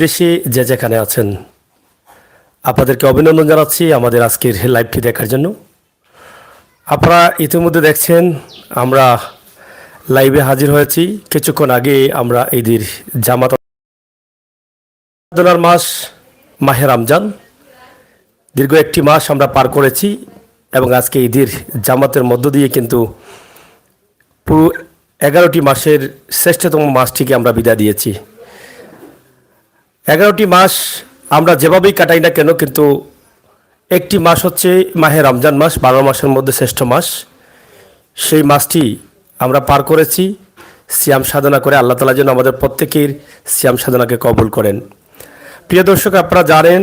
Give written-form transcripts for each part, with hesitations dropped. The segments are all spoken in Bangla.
দেশে যে যেখানে আছেন আপনাদেরকে অভিনন্দন জানাচ্ছি আমাদের আজকের লাইভটি দেখার জন্য। আপনারা ইতিমধ্যে দেখছেন আমরা লাইভে হাজির হয়েছি। কিছুক্ষণ আগে আমরা ঈদের জামাত মাস মাহে রমজান দীর্ঘ একটি মাস আমরা পার করেছি এবং আজকে ঈদের জামাতের মধ্য দিয়ে কিন্তু পুরো 11টি মাসের শ্রেষ্ঠতম মাসটিকে আমরা বিদায় দিয়েছি। 11টি মাস আমরা যেভাবেই কাটাই না কেন, কিন্তু একটি মাস হচ্ছে মাহে রমজান মাস, 12 মাসের মধ্যে শ্রেষ্ঠ মাস। সেই মাসটি আমরা পার করেছি সিয়াম সাধনা করে। আল্লাহ তাআলা যেন আমাদের প্রত্যেকের সিয়াম সাধনাকে কবুল করেন। প্রিয় দর্শক, আপনারা জানেন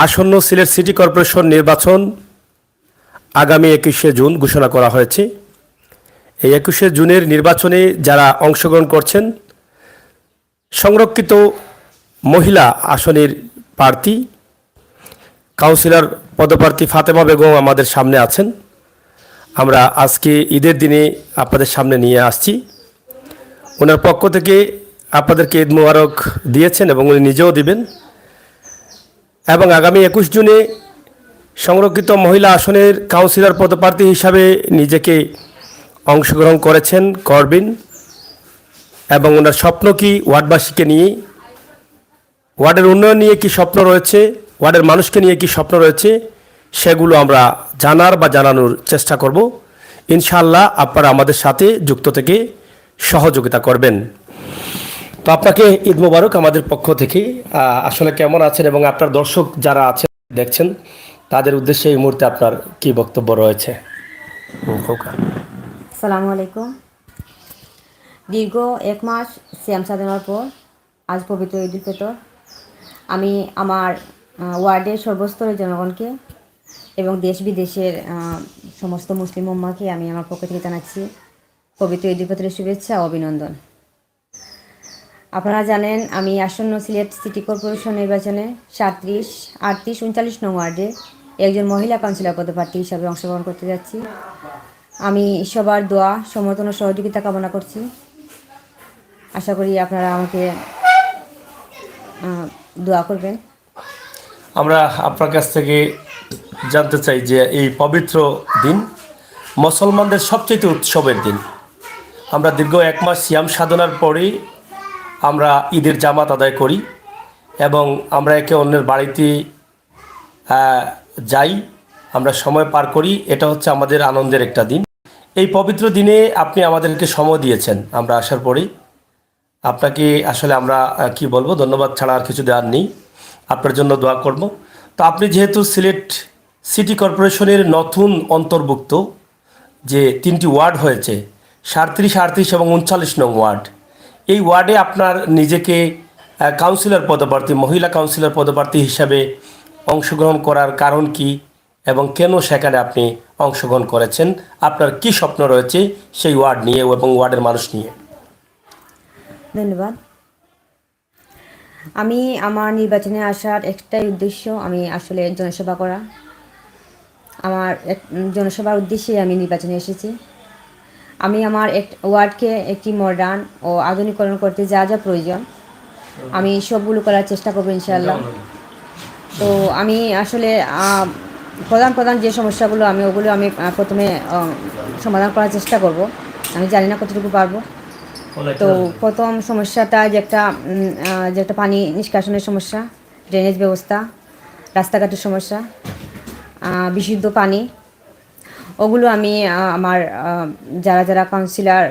আসন্ন সিলেট সিটি কর্পোরেশন নির্বাচন আগামী 21শে জুন ঘোষণা করা হয়েছে। এই 21শে জুনের নির্বাচনে যারা অংশগ্রহণ করছেন, সংরক্ষিত মহিলা আসনের প্রার্থী কাউন্সিলর পদপ্রার্থী ফাতেমা বেগম আমাদের সামনে আছেন। আমরা আজকে ঈদের দিনে আপনাদের সামনে নিয়ে আসছি। ওনার পক্ষ থেকে আপনাদেরকে ঈদ মোবারক দিয়েছেন এবং উনি নিজেও দিবেন। এবং আগামী 21 জুনে সংরক্ষিত মহিলা আসনের কাউন্সিলর পদপ্রার্থী হিসাবে নিজেকে অংশগ্রহণ করবেন এবং ওনার স্বপ্ন কি, ওয়ার্ডবাসীকে নিয়ে, ওয়ার্ডের উন্নয়ন নিয়ে কি স্বপ্ন রয়েছে, ওয়ার্ডের মানুষকে নিয়ে কি স্বপ্ন রয়েছে, সেগুলো আমরা জানার বা জানানোর চেষ্টা করব। ইনশাআল্লাহ আপনারা আমাদের সাথে যুক্ত থেকে সহযোগিতা করবেন। তো আপনাকে ঈদ মোবারক আমাদের পক্ষ থেকে। আসলে কেমন আছেন এবং আপনার দর্শক যারা আছেন দেখছেন তাদের উদ্দেশ্যে এই মুহূর্তে আপনার কি বক্তব্য রয়েছে? আসসালামু আলাইকুম। দীর্ঘ 1 মাস সিয়াম সাধনার পর আজ পবিত্র ঈদ উল ফিতর। আমি আমার ওয়ার্ডের সর্বস্তরের জনগণকে এবং দেশ বিদেশের সমস্ত মুসলিম উম্মাকে আমি আমার পক্ষ থেকে জানাচ্ছি পবিত্র ঈদ উল ফিতরের শুভেচ্ছা ও অভিনন্দন। আপনারা জানেন আমি আসন্ন সিলেট সিটি কর্পোরেশন নির্বাচনে 37, 38, 39 নং ওয়ার্ডে একজন মহিলা কাউন্সিলর পদপ্রার্থী হিসাবে অংশগ্রহণ করতে যাচ্ছি। আমি সবার দোয়া, সমর্থন ও সহযোগিতা কামনা করছি। আশা করি আপনারা আমাকে দোয়া করবেন। আমরা আপনার কাছ থেকে জানতে চাই যে এই পবিত্র দিন মুসলমানদের সবচেয়ে উৎসবের দিন। আমরা দীর্ঘ 1 মাস সিয়াম সাধনার পরেই আমরা ঈদের জামাত আদায় করি এবং আমরা একে অন্যের বাড়িতে যাই, আমরা সময় পার করি। এটা হচ্ছে আমাদের আনন্দের একটা দিন। এই পবিত্র দিনে আপনি আমাদেরকে সময় দিয়েছেন। আমরা আসার পরেই আপনাকে আসলে আমরা কি বলবো, ধন্যবাদ ছাড়া আর কিছু দেওয়ার নেই। আপনার জন্য দোয়া করব। তো আপনি যেহেতু সিলেট সিটি কর্পোরেশনের নতুন অন্তর্ভুক্ত যে 3টি ওয়ার্ড হয়েছে, 37, 38 এবং 39 নং ওয়ার্ড, এই ওয়ার্ডে আপনার নিজেকে কাউন্সিলর পদপ্রার্থী, মহিলা কাউন্সিলর পদপ্রার্থী হিসাবে অংশগ্রহণ করার কারণ কি এবং কেন সেখানে আপনি অংশগ্রহণ করেছেন? আপনার কি স্বপ্ন রয়েছে সেই ওয়ার্ড নিয়ে এবং ওয়ার্ডের মানুষ নিয়ে? ধন্যবাদ। আমি আমার নির্বাচনে আসার একটাই উদ্দেশ্য, আমি আসলে জনসেবা করা। আমার জনসেবার উদ্দেশ্যে আমি নির্বাচনে এসেছি। আমি আমার ওয়ার্ডকে একটি মডার্ন ও আধুনিকরণ করতে যা যা প্রয়োজন আমি সবগুলো করার চেষ্টা করবো ইনশাআল্লাহ। তো আমি আসলে প্রধান যে সমস্যাগুলো ওগুলো আমি প্রথমে সমাধান করার চেষ্টা করব। আমি জানি না কতটুকু পারবো। তো প্রথম সমস্যাটা যে একটা পানি নিষ্কাশনের সমস্যা, ড্রেনেজ ব্যবস্থা, রাস্তাঘাটের সমস্যা, বিশুদ্ধ পানি, ওগুলো আমি আমার যারা কাউন্সিলর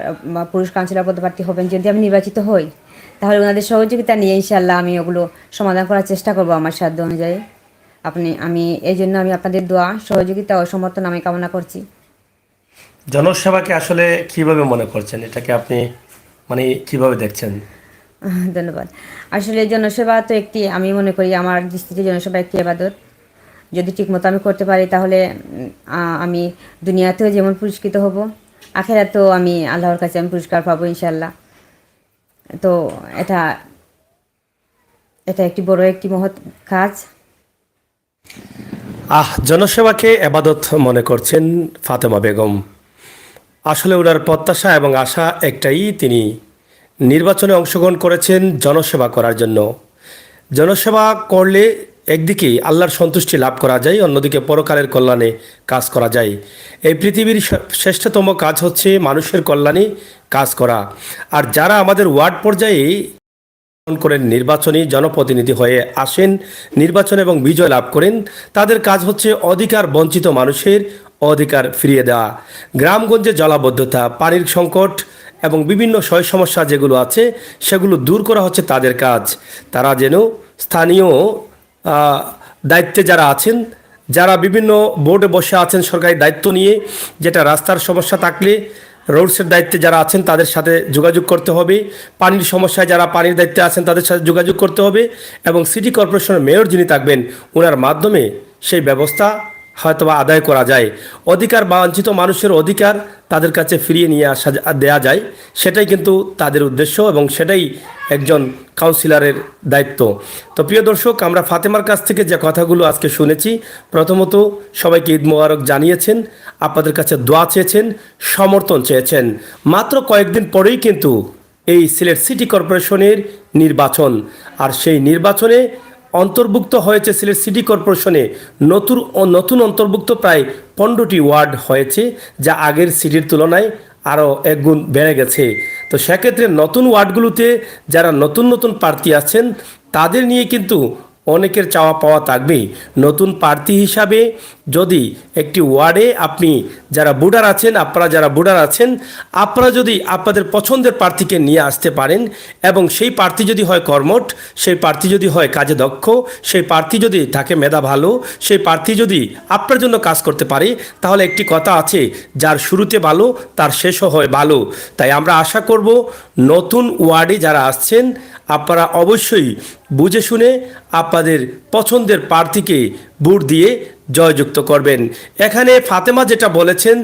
পুরুষ কাউন্সিলর পদপ্রার্থী হবেন, যদি আমি নির্বাচিত হই তাহলে ওনাদের সহযোগিতা নিয়ে ইনশাআল্লাহ আমি ওগুলো সমাধান করার চেষ্টা করব আমার সাধ্য অনুযায়ী। আমি এই জন্য আমি আপনাদের দোয়া, সহযোগিতা ও সমর্থন আমি কামনা করছি। জনসেবাকে আসলে কিভাবে মনে করছেন? এটাকে আপনি কিভাবে দেখছেন? ধন্যবাদ। আসলে জনসেবা তো আমি মনে করি আমার দৃষ্টিতে জনসেবা একটি ইবাদত। যদি ঠিকমতো আমি করতে পারি তাহলে আমি দুনিয়াতেও যেমন পুরস্কৃত হব, আখেরাতেও আমি আল্লাহর কাছে আমি পুরস্কার পাবো ইনশাআল্লাহ। তো এটা একটি বড় একটি মহৎ কাজ। জনসেবাকে ইবাদত মনে করছেন ফাতেমা বেগম। আসলে ওনার প্রত্যাশা এবং আশা একটাই, তিনি নির্বাচনে অংশগ্রহণ করেছেন জনসেবা করার জন্য। জনসেবা করলে একদিকে আল্লাহর সন্তুষ্টি লাভ করা যায়, অন্যদিকে পরকালের কল্যাণে কাজ করা যায়। এই পৃথিবীর শ্রেষ্ঠতম কাজ হচ্ছে মানুষের কল্যাণে কাজ করা। আর যারা আমাদের ওয়ার্ড পর্যায়ে করেন, নির্বাচনী জনপ্রতিনিধি হয়ে আসেন, নির্বাচন এবং বিজয় লাভ করেন, তাদের কাজ হচ্ছে অধিকার বঞ্চিত মানুষের অধিকার ফিরিয়ে দেওয়া। গ্রামগঞ্জে জলাবদ্ধতা, পানির সংকট এবং বিভিন্ন সমস্যা যেগুলো আছে সেগুলো দূর করা হচ্ছে তাদের কাজ। তারা যেন স্থানীয় দায়িত্বে যারা আছেন, যারা বিভিন্ন বোর্ডে বসে আছেন সরকারি দায়িত্ব নিয়ে, যেটা রাস্তার সমস্যা থাকলে রোডসের দায়িত্বে যারা আছেন তাদের সাথে যোগাযোগ করতে হবে, পানির সমস্যায় যারা পানির দায়িত্বে আছেন তাদের সাথে যোগাযোগ করতে হবে, এবং সিটি কর্পোরেশনের মেয়র যিনি থাকবেন ওনার মাধ্যমে সেই ব্যবস্থা হয়তোবা আদায় করা যায়। অধিকার বাঞ্ছিত মানুষের অধিকার তাদের কাছে ফিরিয়ে নিয়ে আসা দেয়া যায়, সেটাই কিন্তু তাদের উদ্দেশ্য এবং সেটাই একজন কাউন্সিলরের দায়িত্ব। তো প্রিয় দর্শক, আমরা ফাতেমার কাছ থেকে যে কথাগুলো আজকে শুনেছি, প্রথমত সবাইকে ঈদ মোবারক জানিয়েছেন, আপনাদের কাছে দোয়া চেয়েছেন, সমর্থন চেয়েছেন। মাত্র কয়েকদিন পরেই কিন্তু এই সিলেট সিটি কর্পোরেশনের নির্বাচন, আর সেই নির্বাচনে অন্তর্ভুক্ত হয়েছে সিলেট সিটি কর্পোরেশনে নতুন অন্তর্ভুক্ত প্রায় 15টি ওয়ার্ড হয়েছে, যা আগের সিটির তুলনায় আরও এক গুণ বেড়ে গেছে। তো সেক্ষেত্রে নতুন ওয়ার্ডগুলোতে যারা নতুন প্রার্থী আছেন তাদের নিয়ে কিন্তু অনেকের চাওয়া পাওয়া থাকবেই। নতুন প্রার্থী হিসাবে যদি একটি ওয়ার্ডে আপনি যারা ভোটার আছেন, আপনারা যদি আপনাদের পছন্দের প্রার্থীকে নিয়ে আসতে পারেন, এবং সেই প্রার্থী যদি হয় কর্মঠ, সেই প্রার্থী যদি হয় কাজে দক্ষ, সেই প্রার্থী যদি থাকে মেধা ভালো, সেই প্রার্থী যদি আপনার জন্য কাজ করতে পারে, তাহলে একটি কথা আছে, যার শুরুতে ভালো তার শেষও হয় ভালো। তাই আমরা আশা করব নতুন ওয়ার্ডে যারা আসছেন আপনারা অবশ্যই বুঝে শুনে আপনাদের পছন্দের প্রার্থীকে ভোট দিয়ে জয়যুক্ত করবেন। এখানে ফাতেমা যেটা বলেছেন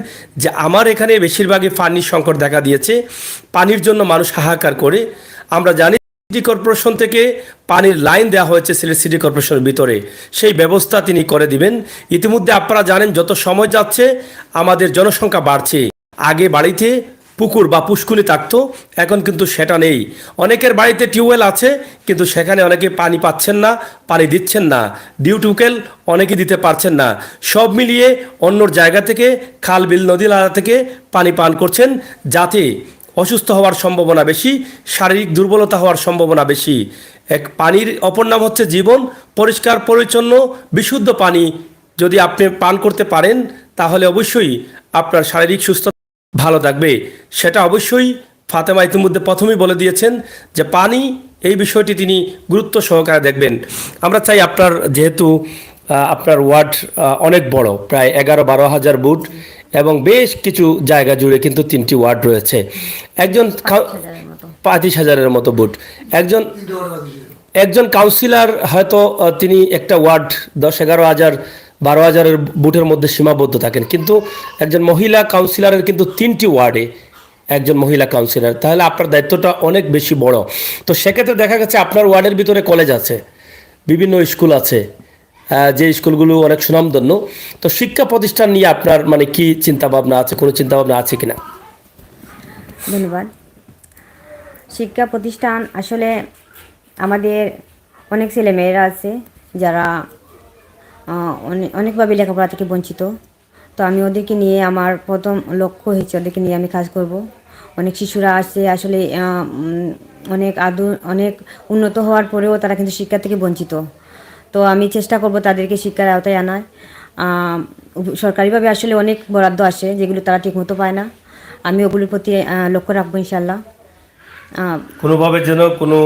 যে আমার এখানে বেশিরভাগই পানির সংকট দেখা দিয়েছে, পানির জন্য মানুষ হাহাকার করে। আমরা জানি সিটি কর্পোরেশন থেকে পানির লাইন দেওয়া হয়েছে সিলেট সিটি কর্পোরেশনের ভিতরে, সেই ব্যবস্থা তিনি করে দিবেন। ইতিমধ্যে আপনারা জানেন যত সময় যাচ্ছে আমাদের জনসংখ্যা বাড়ছে। আগে বাড়িতে পুকুর বা পুষ্কুনি থাকতো, এখন কিন্তু সেটা নেই। অনেকের বাড়িতে টিউবওয়েল আছে কিন্তু সেখানে অনেকে পানি পাচ্ছেন না, পানি দিচ্ছেন না। টিউবওয়েল অনেকে দিতে পারছেন না। সব মিলিয়ে অন্যর জায়গা থেকে, খাল বিল নদী নালা থেকে পানি পান করছেন, যাতে অসুস্থ হওয়ার সম্ভাবনা বেশি, শারীরিক দুর্বলতা হওয়ার সম্ভাবনা বেশি। পানির অপর নাম হচ্ছে জীবন। পরিষ্কার পরিচ্ছন্ন বিশুদ্ধ পানি যদি আপনি পান করতে পারেন তাহলে অবশ্যই আপনার শারীরিক সুস্থতা ভালো থাকবে। সেটা অবশ্যই ফাতেমা ইতিমধ্যে প্রথমেই বলে দিয়েছেন যে পানি, এই বিষয়টি তিনি গুরুত্ব সহকারে দেখবেন। আমরা চাই যেহেতু আপনার ওয়ার্ড অনেক বড়, প্রায় 11-12 হাজার বুথ, এবং বেশ কিছু জায়গা জুড়ে কিন্তু 3টি ওয়ার্ড রয়েছে। 35,000-এর মতো বুথ। একজন কাউন্সিলর হয়তো তিনি একটা ওয়ার্ড 10-11 হাজার 12 হাজারের বুথের মধ্যে সীমাবদ্ধ থাকেন, কিন্তু একজন মহিলা কাউন্সিলরের কিন্তু 3টি ওয়ার্ডে একজন মহিলা কাউন্সিলর, তাহলে আপনার দায়িত্বটা অনেক বেশি বড়। তো সেক্ষেত্রে দেখা গেছে আপনার ওয়ার্ডের ভিতরে কলেজ আছে, বিভিন্ন স্কুল আছে, যে স্কুলগুলো অনেক সুনামধন্য। তো শিক্ষা প্রতিষ্ঠান নিয়ে আপনার কি চিন্তাভাবনা আছে, কোনো চিন্তাভাবনা আছে কিনা? ধন্যবাদ। শিক্ষা প্রতিষ্ঠান আসলে আমাদের অনেক ছেলেমেয়েরা আছে যারা অনেকভাবে লেখাপড়া থেকে বঞ্চিত। তো আমি ওদেরকে নিয়ে, আমার প্রথম লক্ষ্য হয়েছে ওদেরকে নিয়ে আমি কাজ করব। অনেক শিশুরা আছে আসলে অনেক উন্নত হওয়ার পরেও তারা কিন্তু শিক্ষা থেকে বঞ্চিত। তো আমি চেষ্টা করব তাদেরকে শিক্ষার আওতায় আনার। সরকারিভাবে আসলে অনেক বরাদ্দ আসে যেগুলো তারা ঠিকমতো পায় না, আমি ওগুলোর প্রতি লক্ষ্য রাখবো ইনশাল্লাহ। কোনোভাবে যেন কোনো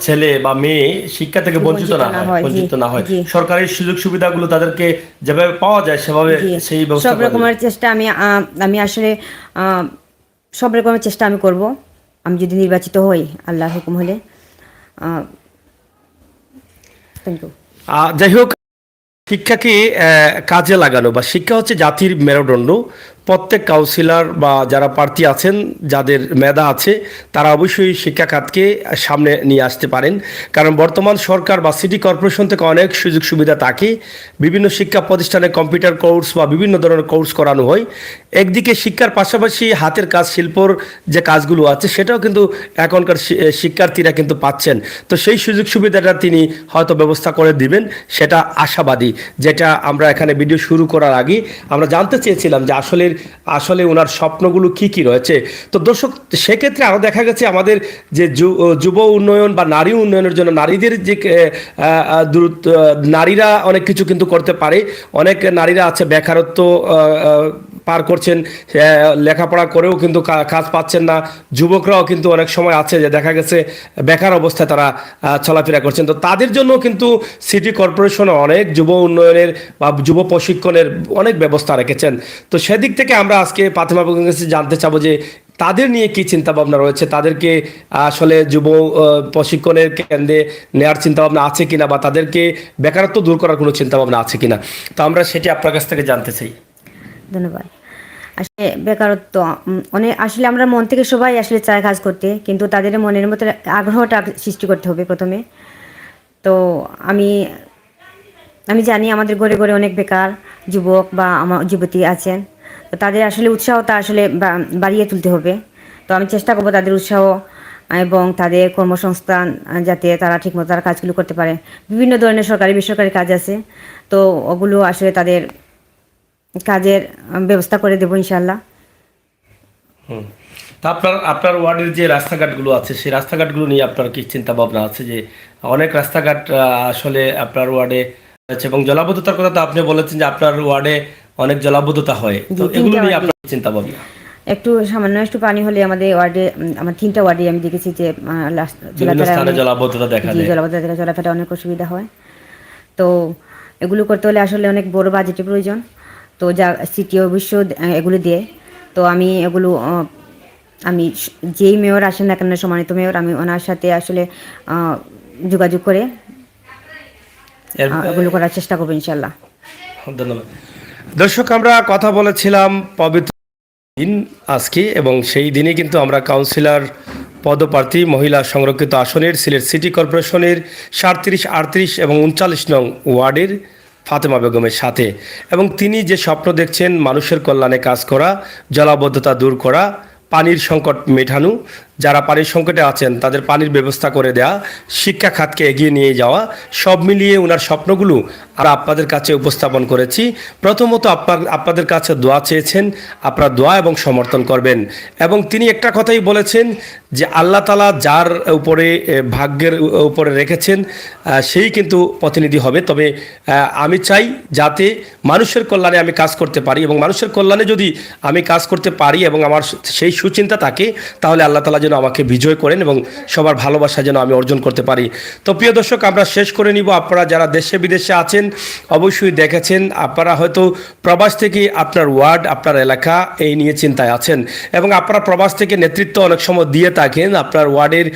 ছেলে বা মেয়ে শিক্ষা থেকে বঞ্চিত না হয়, সরকারি সুযোগ সুবিধাগুলো তাদেরকে যেভাবে পাওয়া যায় সেভাবে সেই ব্যবস্থা, সব রকমের চেষ্টা আমি আসলে সব রকমের চেষ্টা আমি করব, আমি যদি নির্বাচিত হই আল্লাহর হুকুম হলে। Thank you. যাই হোক, শিক্ষাকে কাজে লাগানো, বা শিক্ষা হচ্ছে জাতির মেরুদণ্ড। প্রত্যেক কাউন্সিলর বা যারা প্রার্থী আছেন, যাদের মেধা আছে, তারা অবশ্যই শিক্ষা খাতকে সামনে নিয়ে আসতে পারেন। কারণ বর্তমান সরকার বা সিটি কর্পোরেশন থেকে অনেক সুযোগ সুবিধা থাকে। বিভিন্ন শিক্ষা প্রতিষ্ঠানে কম্পিউটার কোর্স বা বিভিন্ন ধরনের কোর্স করানো হয়। একদিকে শিক্ষার পাশাপাশি হাতের কাজ, শিল্পর যে কাজগুলো আছে সেটাও কিন্তু এখনকার শিক্ষার্থীরা কিন্তু পাচ্ছেন। তো সেই সুযোগ সুবিধাটা তিনি হয়তো ব্যবস্থা করে দিবেন, সেটা আশাবাদী। যেটা আমরা এখানে ভিডিও শুরু করার আগে আমরা জানতে চেয়েছিলাম যে আসলে ওনার স্বপ্নগুলো কি কি রয়েছে। তো দর্শক, সেক্ষেত্রে আরও দেখা গেছে আমাদের যে যুব উন্নয়ন বা নারী উন্নয়নের জন্য নারীদের যে নারীরা অনেক কিছু কিন্তু করতে পারে। অনেক নারীরা আছে বেকারত্ব পার করছেন, লেখাপড়া করেও কিন্তু কাজ পাচ্ছেন না। যুবকরাও কিন্তু অনেক সময় আছে যে দেখা গেছে বেকার অবস্থায় তারা চলাফেরা করছেন। তো তাদের জন্য কিন্তু সিটি কর্পোরেশন অনেক যুব উন্নয়নের বা যুব প্রশিক্ষণের অনেক ব্যবস্থা রেখেছেন। তো সেদিক থেকে আমরা আজকে ফাতেমা বেগমের কাছে জানতে চাবো যে তাদের নিয়ে কি চিন্তা ভাবনা রয়েছে, তাদেরকে আসলে যুব প্রশিক্ষণের কেন্দ্রে নেওয়ার চিন্তা ভাবনা আছে কিনা, বা তাদেরকে বেকারত্ব দূর করার কোনো চিন্তা ভাবনা আছে কিনা। তো আমরা সেটি আপনার কাছ থেকে জানতে চাই। ধন্যবাদ। আসলে বেকারত্ব আসলে আমরা মন থেকে সবাই আসলে চায় কাজ করতে, কিন্তু তাদের মনের মধ্যে আগ্রহটা সৃষ্টি করতে হবে প্রথমে। তো আমি জানি আমাদের ঘরে ঘরে অনেক বেকার যুবক বা আমার যুবতী আছেন। তো তাদের আসলে উৎসাহটা আসলে বাড়িয়ে তুলতে হবে। তো আমি চেষ্টা করবো তাদের উৎসাহ এবং তাদের কর্মসংস্থান, যাতে তারা ঠিকমতো তারা কাজগুলো করতে পারে। বিভিন্ন ধরনের সরকারি বেসরকারি কাজ আছে, তো ওগুলো আসলে তাদের কাজের ব্যবস্থা করে দেবো ইনশাল্লাহ। তা আপনার ওয়ার্ডের যে রাস্তাঘাটগুলো আছে, সেই রাস্তাঘাটগুলো নিয়ে আপনার কি চিন্তা ভাবনা আছে? যে অনেক রাস্তাঘাট আসলে আপনার ওয়ার্ডে আছে, এবং জলাবদ্ধতার কথা তো আপনি বলেছেন যে আপনার ওয়ার্ডে অনেক জলাবদ্ধতা হয়। তো এগুলো নিয়ে আপনার চিন্তা ভাবনা? একটু সামান্য একটু পানি হলে আমাদের ওয়ার্ডে, আমার 3টা ওয়ার্ডে আমি দেখেছি যে জলাবদ্ধতা দেখা যায়, চলাফেরা অনেক অসুবিধা হয়। তো এগুলো করতে হলে আসলে অনেক বড় বাজেটের প্রয়োজন। তো যা সিটি অবশ্য এগুলো দিয়ে, তো আমি এগুলো আমি যেই মেয়র আসেন না কেন, সম্মানিত মেয়র, আমি ওনার সাথে আসলে যোগাযোগ করে এগুলো করার চেষ্টা করবো ইনশাল্লাহ। ধন্যবাদ। দর্শক, আমরা কথা বলেছিলাম পবিত্র দিন আজকে, এবং সেই দিনে কিন্তু আমরা কাউন্সিলর পদপ্রার্থী মহিলা সংরক্ষিত আসনের সিলেট সিটি কর্পোরেশনের 37, 38 এবং 39 নং ওয়ার্ডের ফাতেমা বেগমের সাথে, এবং তিনি যে স্বপ্ন দেখছেন মানুষের কল্যাণে কাজ করা, জলাবদ্ধতা দূর করা, পানির সংকট মেটানো, যারা পানির সংকটে আছেন তাদের পানির ব্যবস্থা করে দেওয়া, শিক্ষা খাতকে এগিয়ে নিয়ে যাওয়া, সব মিলিয়ে ওনার স্বপ্নগুলো আমরা আপনাদের কাছে উপস্থাপন করেছি। প্রথমত আপনাদের কাছে দোয়া চেয়েছেন, আপনারা দোয়া এবং সমর্থন করবেন। এবং তিনি একটা কথাই বলেছেন যে আল্লাহ তাআলা যার উপরে ভাগ্যের উপরে রেখেছেন সেই কিন্তু প্রতিনিধি হবে। তবে আমি চাই যাতে মানুষের কল্যাণে আমি কাজ করতে পারি, এবং মানুষের কল্যাণে যদি আমি কাজ করতে পারি এবং আমার সেই সুচিন্তা থাকে, তাহলে আল্লাহ তাআলা যেন আমাকে বিজয় করেন এবং সবার ভালোবাসা যেন আমি অর্জন করতে পারি। তো প্রিয় দর্শক, আমরা শেষ করে নিব। আপনারা যারা দেশে বিদেশে আছেন অবশ্যই দেখেছেন, আপনারা হয়তো প্রবাস থেকে আপনার ওয়ার্ড, আপনার এলাকা এই নিয়ে চিন্তায় আছেন, এবং আপনারা প্রবাস থেকে নেতৃত্ব অনেক সময় দিয়ে থাকেন আপনার ওয়ার্ডের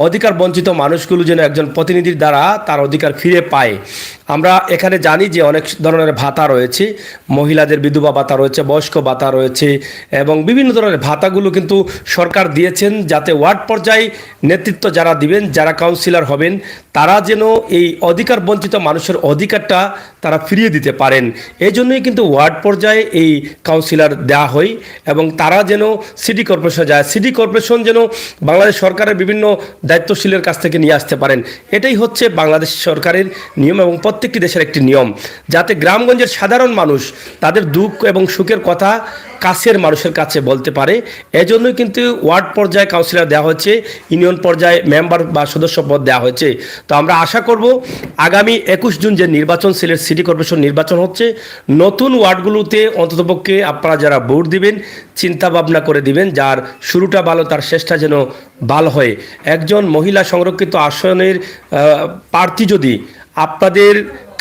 অধিকার বঞ্চিত মানুষগুলো যেন একজন প্রতিনিধির দ্বারা তার অধিকার ফিরে পায়। আমরা এখানে জানি যে অনেক ধরনের ভাতা রয়েছে, মহিলাদের বিধবা ভাতা রয়েছে, বয়স্ক ভাতা রয়েছে, এবং বিভিন্ন ধরনের ভাতাগুলো কিন্তু সরকার দিয়েছেন যাতে ওয়ার্ড পর্যায়ে নেতৃত্ব যারা দিবেন, যারা কাউন্সিলর হবেন, তারা যেন এই অধিকার বঞ্চিত মানুষের অধিকারটা তারা ফিরিয়ে দিতে পারেন। এই জন্যই কিন্তু ওয়ার্ড পর্যায়ে এই কাউন্সিলর দেওয়া হয়, এবং তারা যেন সিটি কর্পোরেশন যায়, সিটি কর্পোরেশন যেন বাংলাদেশ সরকারের বিভিন্ন দায়িত্বশীলের কাছ থেকে নিয়ে আসতে পারেন। এটাই হচ্ছে বাংলাদেশ সরকারের নিয়ম, এবং প্রত্যেকটি দেশের একটি নিয়ম, যাতে গ্রামগঞ্জের সাধারণ মানুষ তাদের দুঃখ এবং সুখের কথা কাছের মানুষের কাছে বলতে পারে। এজন্যই কিন্তু ওয়ার্ড পর্যায়ে কাউন্সিলর দেওয়া হচ্ছে, ইউনিয়ন পর্যায়ে মেম্বার বা সদস্য পদ দেওয়া হয়েছে। তো আমরা আশা করব আগামী 21 জুন যে নির্বাচন, সিলেট সিটি কর্পোরেশন নির্বাচন হচ্ছে, নতুন ওয়ার্ডগুলোতে অন্ততপক্ষে আপনারা যারা ভোট দিবেন চিন্তা ভাবনা করে দিবেন, যার শুরুটা ভালো তার শেষটা যেন ভালো হয়। একজন মহিলা সংরক্ষিত আসনের প্রার্থী যদি আপনাদের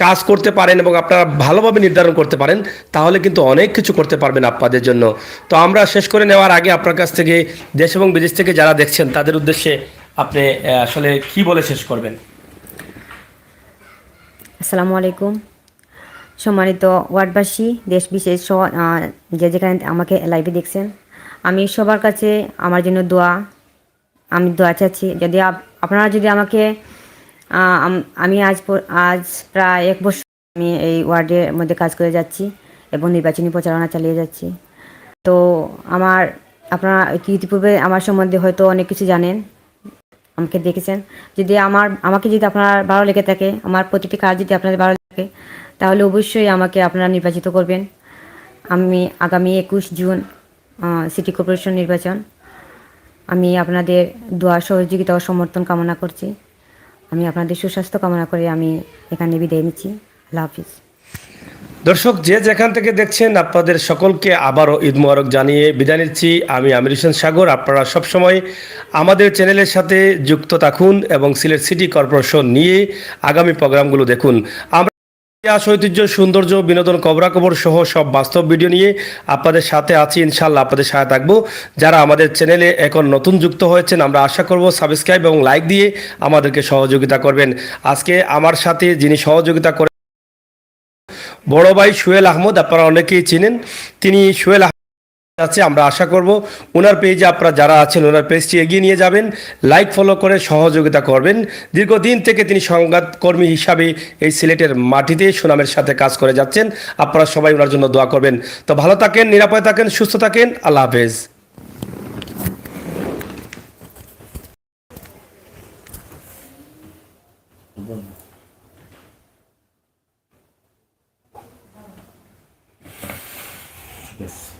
কাজ করতে পারেন এবং আপনারা ভালোভাবে নির্ধারণ করতে পারেন, তাহলে কিন্তু অনেক কিছু করতে পারবেন আপনাদের জন্য। তো আমরা শেষ করে নেওয়ার আগে আপনার কাছ থেকে দেশ এবং বিদেশ থেকে যারা দেখছেন তাদের উদ্দেশ্যে আপনি আসলে কি বলে শেষ করবেন? আসসালামু আলাইকুম। সম্মানিত ওয়ার্ডবাসী, দেশ বিশেষ যে যেখানে আমাকে লাইভে দেখছেন, আমি সবার কাছে আমার জন্য আমি দোয়া চাচ্ছি। যদি আপনারা যদি আমাকে আমি আজ প্রায় 1 বছর আমি এই ওয়ার্ডের মধ্যে কাজ করে যাচ্ছি এবং নির্বাচনী প্রচারণা চালিয়ে যাচ্ছি। তো আপনারা ইতিপূর্বে আমার সম্বন্ধে হয়তো অনেক কিছু জানেন, আমাকে দেখেছেন। যদি আমাকে যদি আপনার ভালো লেগে থাকে, আমার প্রতিটি কাজ যদি আপনাদের ভালো লাগে, তাহলে অবশ্যই আমাকে আপনারা নির্বাচিত করবেন। আমি আগামী 21 জুন সিটি কর্পোরেশন নির্বাচন, আমি আপনাদের দোয়া, সহযোগিতা ও সমর্থন কামনা করছি। আমি আপনাদের সুস্বাস্থ্য কামনা করে আমি এখানে বিদায় নিচ্ছি। আল্লাহ হাফিজ। দর্শক, যে যেখান থেকে দেখছেন, আপনাদের সকলকে আবারও ঈদ মোবারক জানিয়ে বিদায় নিচ্ছি। আমি আমির হোসেন সাগর। আপনারা সবসময় আমাদের চ্যানেলের সাথে যুক্ত থাকুন এবং সিলেট সিটি কর্পোরেশন নিয়ে আগামী প্রোগ্রামগুলো দেখুন। আমরা ইতিহাস, ঐতিহ্য, সৌন্দর্য, বিনোদন, খবরাখবর সহ সব বাস্তব ভিডিও নিয়ে আপনাদের সাথে আছি। ইনশাল্লাহ আপনাদের সাথে থাকবো। যারা আমাদের চ্যানেলে এখন নতুন যুক্ত হয়েছেন, আমরা আশা করব সাবস্ক্রাইব এবং লাইক দিয়ে আমাদেরকে সহযোগিতা করবেন। আজকে আমার সাথে যিনি সহযোগিতা করে, বড় ভাই সোহেল আহমদ, আপনারা অনেকেই চিনেন। তিনি সোহেল আহমদ আছে। আমরা আশা করব ওনার পেজে আপনারা যারা আছেন ওনার পেজটি এগিয়ে নিয়ে যাবেন, লাইক ফলো করে সহযোগিতা করবেন। দীর্ঘদিন থেকে তিনি সংবাদকর্মী হিসাবে এই সিলেটের মাটিতে সুনামের সাথে কাজ করে যাচ্ছেন। আপনারা সবাই ওনার জন্য দোয়া করবেন। তো ভালো থাকেন, নিরাপদে থাকেন, সুস্থ থাকেন। আল্লাহ হাফেজ। Yes.